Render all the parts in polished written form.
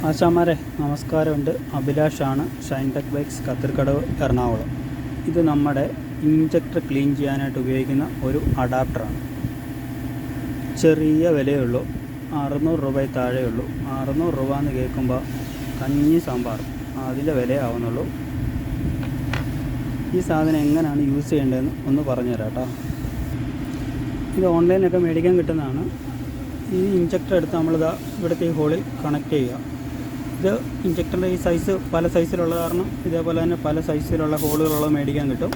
ആശാമാരെ നമസ്കാരമുണ്ട്. അഭിലാഷാണ്, Shine tech bikes കത്തിർക്കടവ് Ernakulam. ഇത് നമ്മുടെ ഇഞ്ചക്ടർ ക്ലീൻ ചെയ്യാനായിട്ട് ഉപയോഗിക്കുന്ന ഒരു അഡാപ്റ്ററാണ്. ചെറിയ വിലയുള്ളൂ, 600 രൂപയിൽ താഴെയുള്ളൂ. 600 രൂപ എന്ന് കേൾക്കുമ്പോൾ കഞ്ഞി സാമ്പാർ അതിൻ്റെ വിലയാവുന്നുള്ളൂ. ഈ സാധനം എങ്ങനെയാണ് യൂസ് ചെയ്യേണ്ടതെന്ന് ഒന്ന് പറഞ്ഞുതരാം കേട്ടോ. ഇത് ഓൺലൈനൊക്കെ മേടിക്കാൻ കിട്ടുന്നതാണ്. ഈ ഇഞ്ചക്ടർ എടുത്ത് നമ്മളിതാ ഇവിടുത്തെ ഈ ഹോളിൽ കണക്ട് ചെയ്യുക. ഇത് ഇഞ്ചക്ടറിൻ്റെ ഈ സൈസ് പല സൈസിലുള്ള കാരണം ഇതേപോലെ തന്നെ പല സൈസിലുള്ള ഹോളുകളുള്ളത് മേടിക്കാൻ കിട്ടും.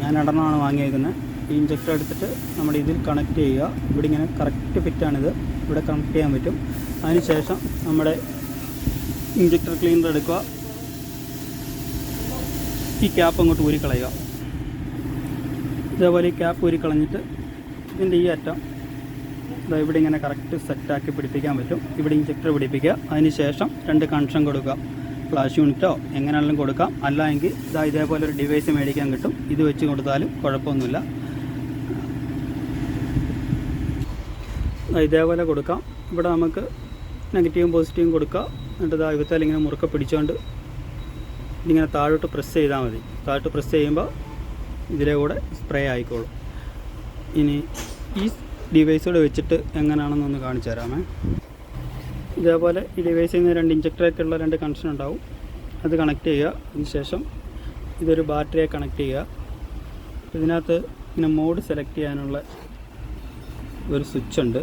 ഞാൻ 6 വാങ്ങിയേക്കുന്നത്. ഈ ഇഞ്ചക്ടർ എടുത്തിട്ട് നമ്മൾ ഇതിൽ കണക്ട് ചെയ്യുക. ഇവിടെ ഇങ്ങനെ കറക്റ്റ് ഫിറ്റാണിത്, ഇവിടെ കണക്ട് ചെയ്യാൻ പറ്റും. അതിനുശേഷം നമ്മുടെ ഇഞ്ചക്ടർ ക്ലീനർ എടുക്കുക, ഈ ക്യാപ്പ് അങ്ങോട്ട് ഊരിക്കളയുക. ഇതേപോലെ ഈ ക്യാപ്പ് ഊരിക്കളഞ്ഞിട്ട് ഇതിൻ്റെ ഈ അറ്റം ഇവിടെ ഇങ്ങനെ കറക്റ്റ് സെറ്റാക്കി പിടിപ്പിക്കാൻ പറ്റും. ഇവിടെ ഇഞ്ചക്ടർ പിടിപ്പിക്കുക. അതിനുശേഷം 2 കണക്ഷൻ കൊടുക്കുക. ഫ്ലാഷ് യൂണിറ്റോ എങ്ങനെയാണെങ്കിലും കൊടുക്കാം. അല്ലെങ്കിൽ ഇതേപോലെ ഒരു ഡിവൈസ് മേടിക്കാൻ കിട്ടും. ഇത് വെച്ച് കൊടുത്താലും കുഴപ്പമൊന്നുമില്ല. ഇതേപോലെ കൊടുക്കാം. ഇവിടെ നമുക്ക് നെഗറ്റീവും പോസിറ്റീവും കൊടുക്കുക. എന്നിട്ട് ഇവത്താൽ ഇങ്ങനെ മുറുക്കെ പിടിച്ചുകൊണ്ട് ഇതിങ്ങനെ താഴോട്ട് പ്രസ് ചെയ്താൽ മതി. താഴോട്ട് പ്രസ് ചെയ്യുമ്പോൾ ഇതിലെ കൂടെ സ്പ്രേ ആയിക്കോളും. ഇനി ഈ ഡിവൈസോടെ വെച്ചിട്ട് എങ്ങനെയാണെന്നൊന്ന് കാണിച്ചു തരാമേ. ഇതേപോലെ ഈ ഡിവൈസിൽ നിന്ന് 2 ഇഞ്ചക്ടറൊക്കെ ഉള്ള 2 കണക്ഷൻ ഉണ്ടാവും. അത് കണക്ട് ചെയ്യുക. അതിനുശേഷം ഇതൊരു ബാറ്ററിയെ കണക്ട് ചെയ്യുക. ഇതിനകത്ത് ഇങ്ങനെ മോഡ് സെലക്ട് ചെയ്യാനുള്ള ഒരു സ്വിച്ച് ഉണ്ട്.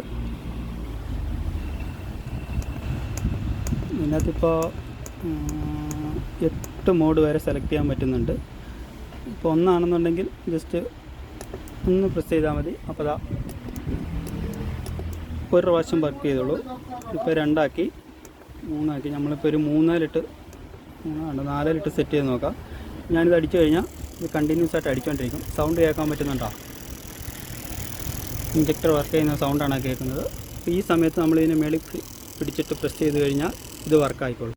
ഇതിനകത്തിപ്പോൾ 8 മോഡ് വരെ സെലക്ട് ചെയ്യാൻ പറ്റുന്നുണ്ട്. ഇപ്പോൾ 1 ആണെന്നുണ്ടെങ്കിൽ ജസ്റ്റ് ഒന്ന് പ്രസ് ചെയ്താൽ മതി. അപ്പോൾ ഒരു പ്രാവശ്യം വർക്ക് ചെയ്തോളൂ. ഇപ്പോൾ 2 ആക്കി 3 ആക്കി. നമ്മളിപ്പോൾ ഒരു 4 സെറ്റ് ചെയ്ത് നോക്കാം. ഞാനിത് അടിച്ചു കഴിഞ്ഞാൽ ഇത് കണ്ടിന്യൂസ് ആയിട്ട് അടിച്ചുകൊണ്ടിരിക്കും. സൗണ്ട് കേൾക്കാൻ പറ്റുന്നുണ്ടോ? ഇഞ്ചക്ടർ വർക്ക് ചെയ്യുന്ന സൗണ്ടാണ് കേൾക്കുന്നത്. അപ്പോൾ ഈ സമയത്ത് നമ്മളിതിനെ മേളിൽ പിടിച്ചിട്ട് പ്രസ് ചെയ്ത് കഴിഞ്ഞാൽ ഇത് വർക്കായിക്കോളും.